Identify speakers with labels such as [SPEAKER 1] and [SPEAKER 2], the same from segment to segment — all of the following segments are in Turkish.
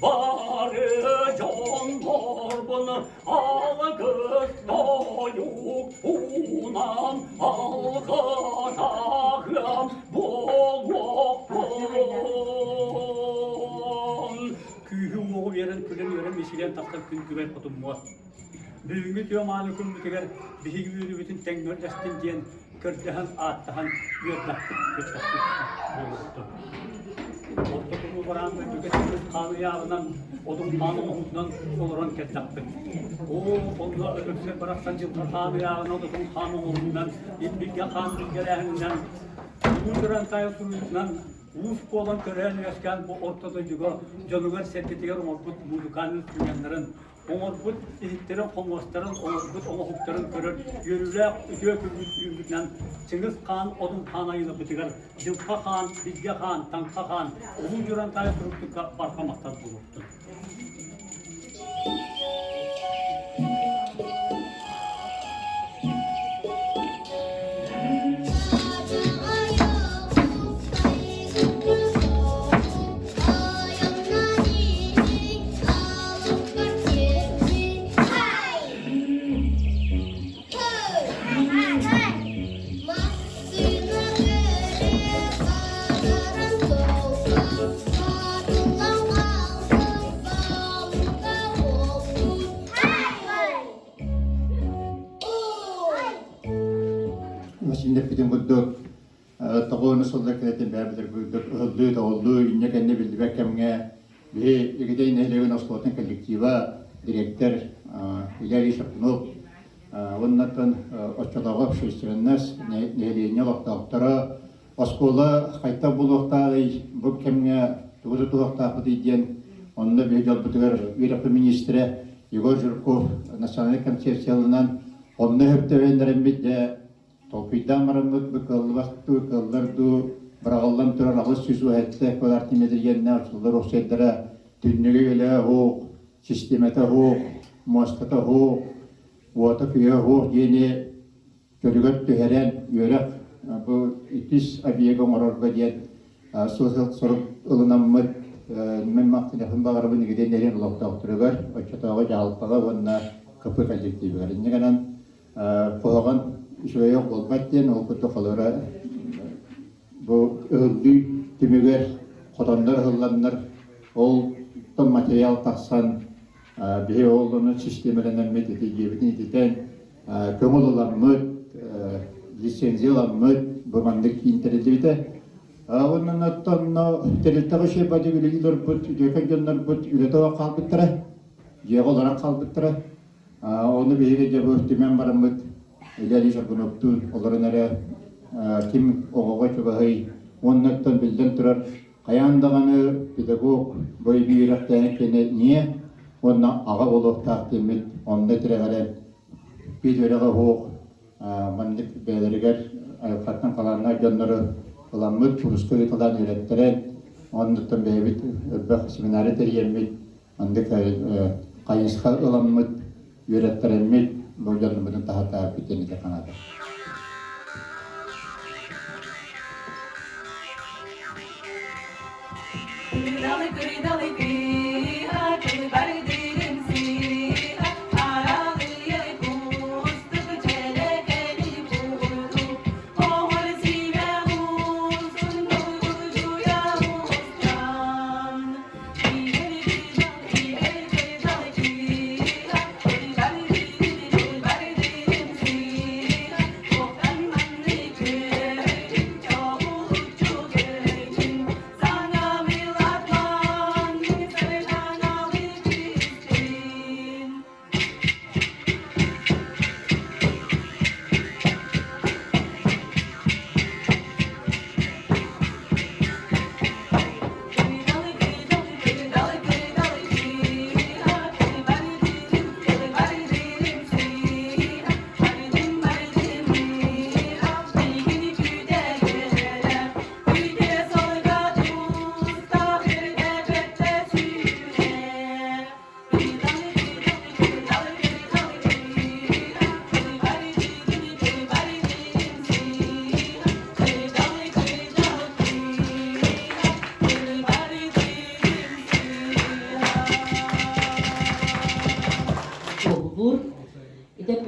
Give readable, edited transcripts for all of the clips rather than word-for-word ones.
[SPEAKER 1] Barı canlar bunu algıs doyuk unan algırakım bolokun. Kühü oğu veren külen veren meşilen taktar kün kübel kutumma. Büyüngü diyomanı kün müteger bihi büyüdü bütün teknol destin diyen kırtıhan attahan yördaktık. Ortaokulu varandı tüketimiz kanı yağından odun kanı olundan oluran kettaktık. Onlar öpse bıraksan yıllar kanı yağına odun kanı olundan ilbik yakan bilgelerinden Uğurduran tayı kurulundan Uğuz olan töreğini yaşayan bu ortada juga canıgar serketiger onurbut muzukanın sürüyenlerin onurbut ihitlerin konmosların onurbut onuhukların körür yürürler ötüye kürbütten Çıngiz Khan odun kanayını bitiger Yılka Khan, Bilge Khan, Tanka Khan Uğurduran tayı kurulundan barkamaktan bulurdu.
[SPEAKER 2] Şimdi bütün bu tağını solda kreatif berber bu öldü de oldu ince kendi bildi bekemge bir iki nehirlerin asılatan kolektiva direktör ileri şapnok ondan açıklamak şişirenler nehirlerine vaktaktara askola kayta bulukta bu kemge tuğdu tuğakta diyen onda bir yol butugar Avrupa Ministri Igor Zhurkov Nasyonal Konservasiyonundan onda heptevenlerin bitti Topidam maramut bakılvaktı kallardı bırakılan türer ağız süsü hette kadar timedilgenler açılır o şeylere tünlüğü ile o sistemete o muastata o vataküye o yeni çocuklar tüheren yörek bu itis abiye gomarorga diyen sosyal sorup ılınamı men maktine bağırabını giden nerin loktaktırıgar açıtağı cağılpağa onunla kapı kallecekti bir ne kadar koğan şöyle yok olmakken o kutu kalora bu öldü tümüger kodanlar hıllanlar ol tam materyal taksan bir olduğunu sistemlenen metodi gibi nitiden kömül olan mı lisenziye olan mı bu mandık internette onun attan televizyonda şey bacı bilgiler bu yakınlar bu ülkede kalbıttıra yağ olarak kalbıttıra onu bir yere bu tümen varımı ileri şarkınıptun onların ara kim oğuğa çıbahı onlardan bilden turar hayandağını pedagog boy bir raktanı niye ondan ağa bulup takdimit onda tiregalen bir öyle hoğ mandık belirger ayaklardan kalanlar gönderü kalanmıt çurusköy kalan öğrettiren ondan bebit öbbek seminari teriyemit mandık kayıska ılanmıt öğrettirenmit bu canımızın tahta biteni de kanadı.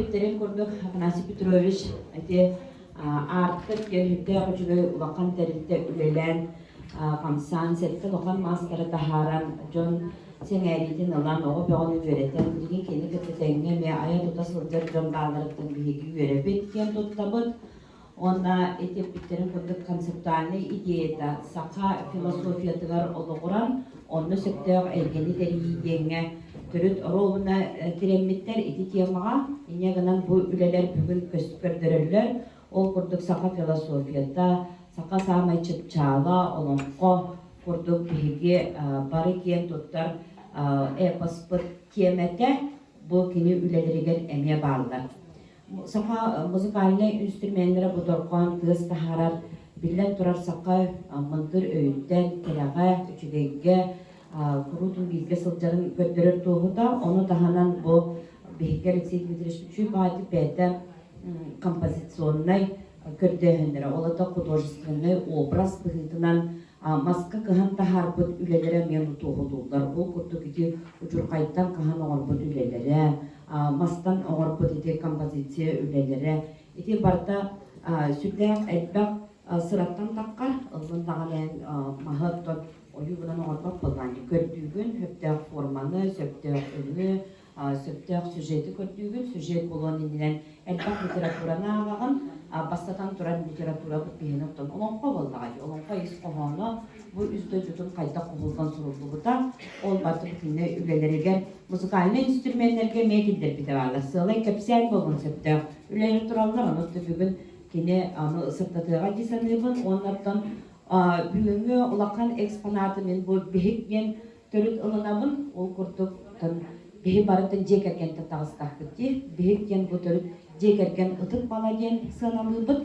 [SPEAKER 3] Питерин курдук Афанасий Петрович эти артык йөрүтә хөҗүгә вакан тәрилтә үлелән камсан сетте лохан мастера тахаран Джон сеңәритен алан ого бөгөн үгәрәтән билген кене кеттәңгә ме ая тута сылдыр Джон баллардан биге үгәрәп кен тоттабыт онда эти Питерин курдук концептуальный идеяда сака философиятыгар олугуран онны сөктәк әйгәни дәригәнгә төрүт ролуна тиреммиттер ити темага ине гынан бу үлеләр бүгүн көстөрдөрөлөр ол курдук сака философията сака самай чыпчала олонко курдук биге бары кен туттар эпоспыт темете бу кини үлелеригер эме баалдар сака музыкальный инструменттер буторкон кыз тахарар биллен турар сака мындыр өйттен келага үчүгегге Крутым бизге сылжарын көтөрөр туğuda onu таһанан бу бехкер Алексей Дмитриевич баати бәдә композиционный көрдөһөннәр олата художественный образ быгытынан маска кыһан тахар бут үлелере мен туğudулар бу курдук ити учуркайттан кыһан оңор бут үлелере мастан оңор бут ити композиция үлелере ити барта сүдәк әлбәк сыраттан таккар ылгындаган махаттан Oyundan ortak olan gördüğün höptək formanı, söptək ünlü, söptək süjeti gördüğün süjet olan indilen elbaq literaturana ağağın bastatan turan literatura bu bihenoktan olan qovallağı, olan qayız qoğanı bu üzdə cütün qayda qoğulgan sorumluluğu da ol batı bütünle üleleriger muzikalini instrumentlerge meyildir bir devarlar. Sığlay kapsiyel bolun söptək. Üleleri turallar onu bugün kine ısırtatığa disanıbın onlardan бүгүнгө улакан экспонаты мен бу бехиккен төрүт ылынабын ол курдуктан бехи барытын жекерген татагыстак битти бехиккен бу төрүт жекерген ытык бала ден саналыбыт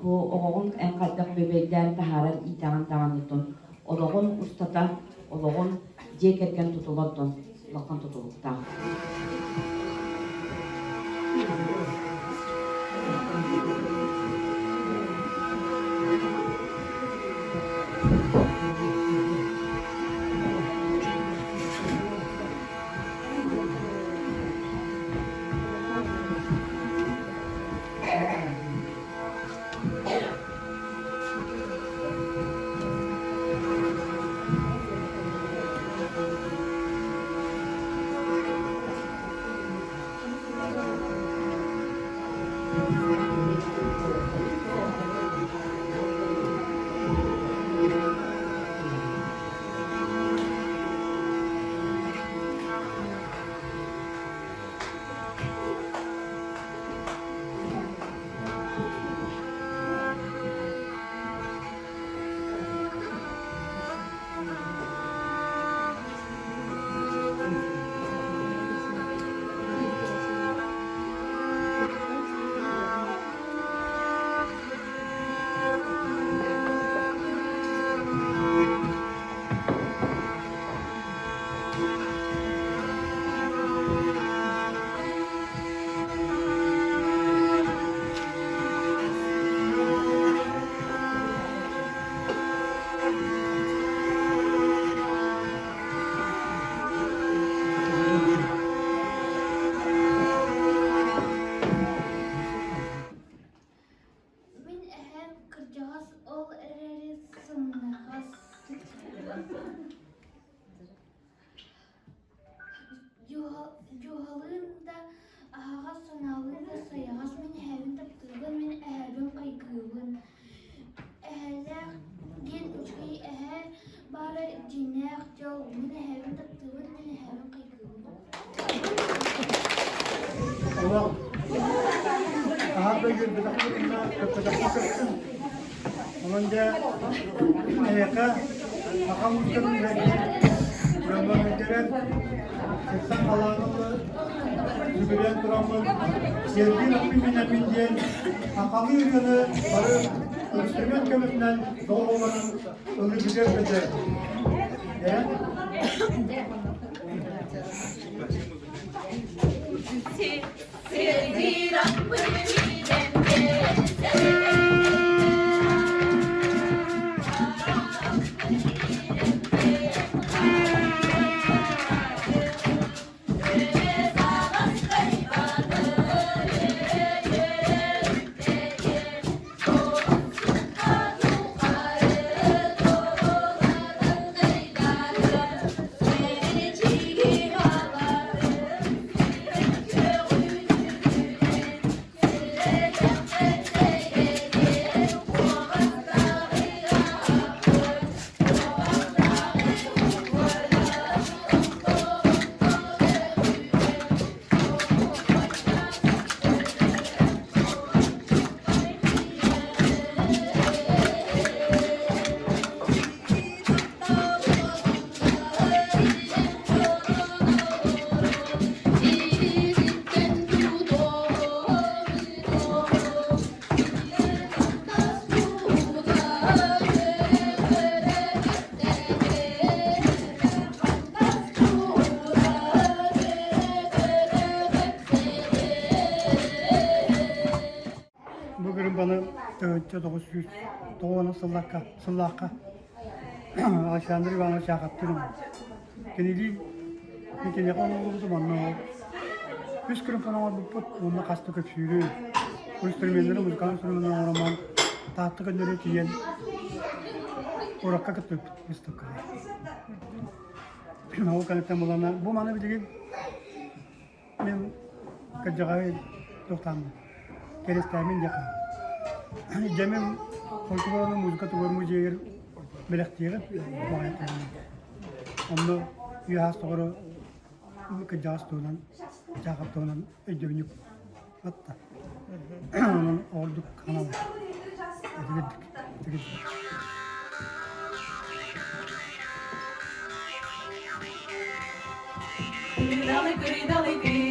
[SPEAKER 3] бу огон эн кайдак бебейден тахаран итаган таганытын ологон устата ологон жекерген тутулоттон улакан тутулукта
[SPEAKER 4] Juhalında ağa sanalında sayağız men həvin taptığın men əhəbin qaykığın əhələr gen uçqay əhər bara cinəq jaw men həvin taptığın men əhəbin qaykığın
[SPEAKER 5] Allah ahar begir bedakna kapatın onca ayaka makamutun verdi Ramazan'ın Seksan alanında Zübüren Turam'ın Sergin Akbim'in diyen Hakamı yürüyanı Barı Ölçtürmek kömüründen Doğu olanın Ölü güzel beder
[SPEAKER 6] Sevgi Rabbim
[SPEAKER 5] bugün bana tövbe 900 doğana sallaka Alexander Ivanovic çağırttırım. Kenili ne yapalım zaman o. Üç gün falan bu pot onunla kastı köksüydü. Bu instrumentleri müzikal instrumentler oraman tahtı gönderip yiyen. Orakka kıttık biz tıkkı. O kanıttan bulana bu mana bir de ben kaçacağım doktanım. Kerestemin yakın. Cemil folklorun müzikatı görmeyeceği melektiği bayat. Onu yuhas doğru kaçacağız doğan, cakap doğan ecevnik hatta. Onun olduk kanal. Gittik.
[SPEAKER 6] Dale, dale, dale,